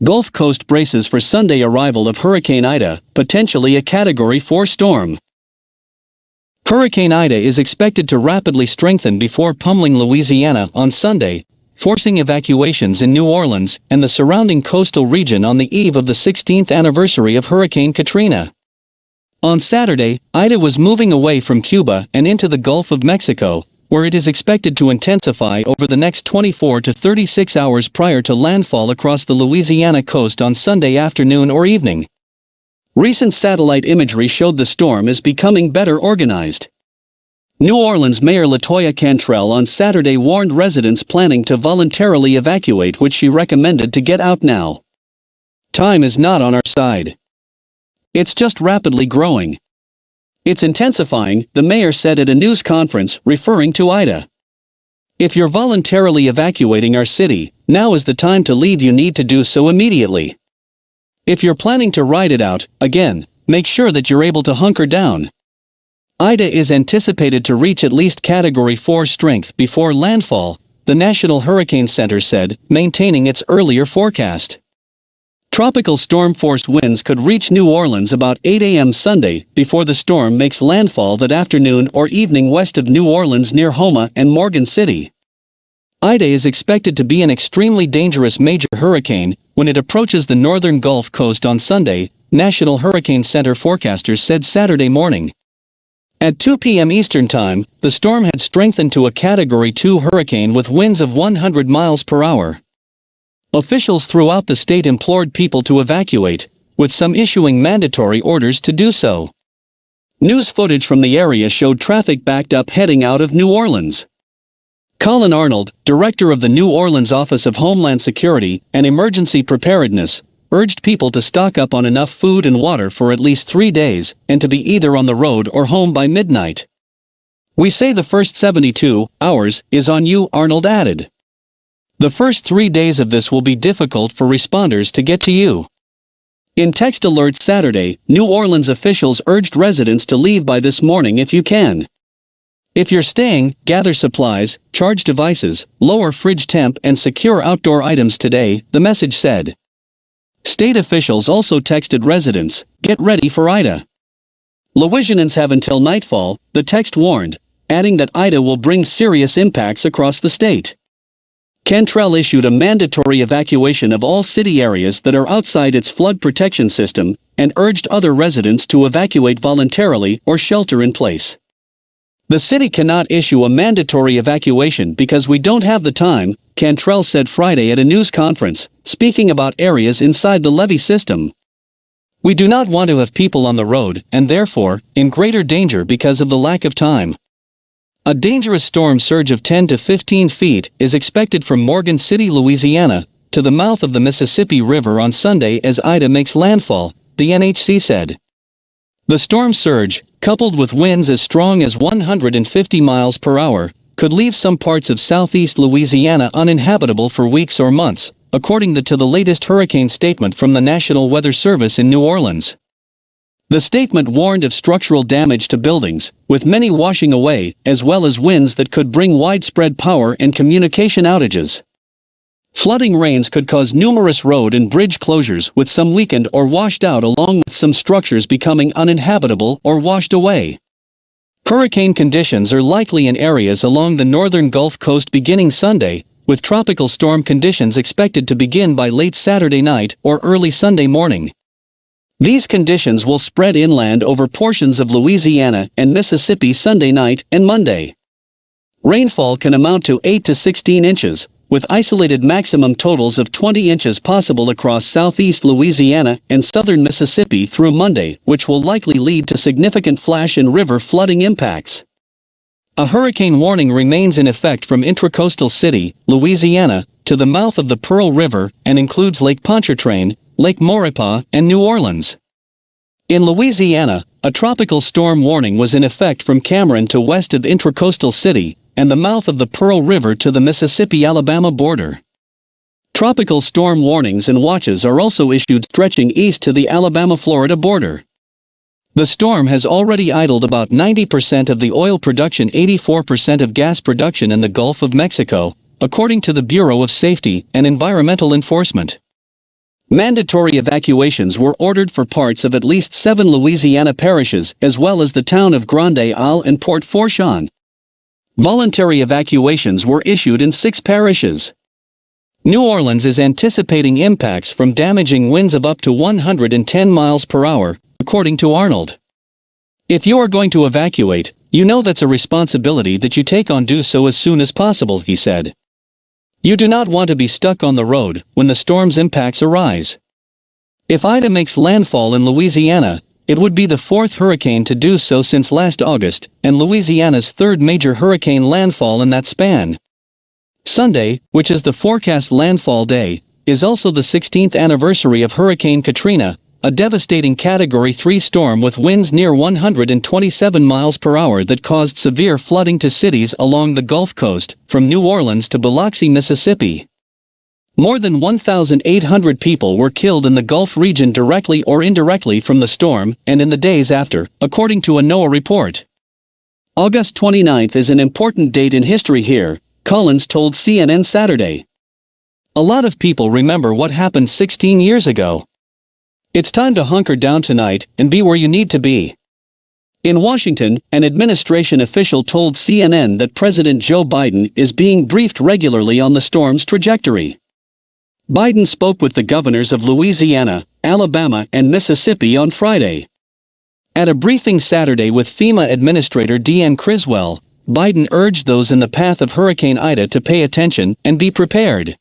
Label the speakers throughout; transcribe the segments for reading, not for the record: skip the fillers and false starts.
Speaker 1: Gulf Coast braces for Sunday arrival of Hurricane Ida, potentially a Category 4 storm. Hurricane Ida is expected to rapidly strengthen before pummeling Louisiana on Sunday, forcing evacuations in New Orleans and the surrounding coastal region on the eve of the 16th anniversary of Hurricane Katrina. On Saturday, Ida was moving away from Cuba and into the Gulf of Mexico, where it is expected to intensify over the next 24 to 36 hours prior to landfall across the Louisiana coast on Sunday afternoon or evening. Recent satellite imagery showed the storm is becoming better organized. New Orleans Mayor LaToya Cantrell on Saturday warned residents planning to voluntarily evacuate, which she recommended to get out now. Time is not on our side. It's just rapidly growing. It's intensifying, the mayor said at a news conference, referring to Ida. If you're voluntarily evacuating our city, now is the time to leave. You need to do so immediately. If you're planning to ride it out, again, make sure that you're able to hunker down. Ida is anticipated to reach at least Category 4 strength before landfall, the National Hurricane Center said, maintaining its earlier forecast. Tropical storm force winds could reach New Orleans about 8 a.m. Sunday before the storm makes landfall that afternoon or evening west of New Orleans near Houma and Morgan City. Ida is expected to be an extremely dangerous major hurricane when it approaches the northern Gulf Coast on Sunday, National Hurricane Center forecasters said Saturday morning. At 2 p.m. Eastern Time, the storm had strengthened to a Category 2 hurricane with winds of 100 miles per hour. Officials throughout the state implored people to evacuate, with some issuing mandatory orders to do so. News footage from the area showed traffic backed up heading out of New Orleans. Colin Arnold, director of the New Orleans Office of Homeland Security and Emergency Preparedness, urged people to stock up on enough food and water for at least 3 days and to be either on the road or home by midnight. "We say the first 72 hours is on you," Arnold added. "The first 3 days of this will be difficult for responders to get to you." In text alerts Saturday, New Orleans officials urged residents to leave by this morning if you can. If you're staying, gather supplies, charge devices, lower fridge temp and secure outdoor items today, the message said. State officials also texted residents, "Get ready for Ida." Louisianans have until nightfall, the text warned, adding that Ida will bring serious impacts across the state. Cantrell issued a mandatory evacuation of all city areas that are outside its flood protection system and urged other residents to evacuate voluntarily or shelter in place. "The city cannot issue a mandatory evacuation because we don't have the time," Cantrell said Friday at a news conference, speaking about areas inside the levee system. "We do not want to have people on the road and therefore in greater danger because of the lack of time." A dangerous storm surge of 10 to 15 feet is expected from Morgan City, Louisiana, to the mouth of the Mississippi River on Sunday as Ida makes landfall, the NHC said. The storm surge, coupled with winds as strong as 150 miles per hour, could leave some parts of southeast Louisiana uninhabitable for weeks or months, according to the latest hurricane statement from the National Weather Service in New Orleans. The statement warned of structural damage to buildings, with many washing away, as well as winds that could bring widespread power and communication outages. Flooding rains could cause numerous road and bridge closures, with some weakened or washed out along with some structures becoming uninhabitable or washed away. Hurricane conditions are likely in areas along the northern Gulf Coast beginning Sunday, with tropical storm conditions expected to begin by late Saturday night or early Sunday morning. These conditions will spread inland over portions of Louisiana and Mississippi Sunday night and Monday. Rainfall can amount to 8 to 16 inches, with isolated maximum totals of 20 inches possible across southeast Louisiana and southern Mississippi through Monday, which will likely lead to significant flash and river flooding impacts. A hurricane warning remains in effect from Intracoastal City, Louisiana, to the mouth of the Pearl River and includes Lake Pontchartrain, Lake Maurepas, and New Orleans. In Louisiana, a tropical storm warning was in effect from Cameron to west of Intracoastal City and the mouth of the Pearl River to the Mississippi-Alabama border. Tropical storm warnings and watches are also issued stretching east to the Alabama-Florida border. The storm has already idled about 90% of the oil production, 84% of gas production in the Gulf of Mexico, according to the Bureau of Safety and Environmental Enforcement. Mandatory evacuations were ordered for parts of at least 7 Louisiana parishes as well as the town of Grande Isle and Port Fourchon. Voluntary evacuations were issued in 6 parishes. New Orleans is anticipating impacts from damaging winds of up to 110 miles per hour, according to Arnold. If you are going to evacuate, you know that's a responsibility that you take on. Do so as soon as possible, he said. You do not want to be stuck on the road when the storm's impacts arise. If Ida makes landfall in Louisiana, it would be the 4th hurricane to do so since last August, and Louisiana's 3rd major hurricane landfall in that span. Sunday, which is the forecast landfall day, is also the 16th anniversary of Hurricane Katrina, a devastating Category 3 storm with winds near 127 miles per hour that caused severe flooding to cities along the Gulf Coast, from New Orleans to Biloxi, Mississippi. More than 1,800 people were killed in the Gulf region directly or indirectly from the storm and in the days after, according to a NOAA report. August 29th is an important date in history here, Collins told CNN Saturday. A lot of people remember what happened 16 years ago. It's time to hunker down tonight and be where you need to be. In Washington, an administration official told CNN that President Joe Biden is being briefed regularly on the storm's trajectory. Biden spoke with the governors of Louisiana, Alabama, and Mississippi on Friday. At a briefing Saturday with FEMA Administrator Deanne Criswell, Biden urged those in the path of Hurricane Ida to pay attention and be prepared.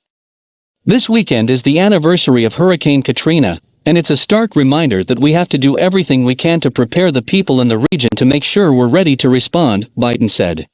Speaker 1: This weekend is the anniversary of Hurricane Katrina, and it's a stark reminder that we have to do everything we can to prepare the people in the region to make sure we're ready to respond, Biden said.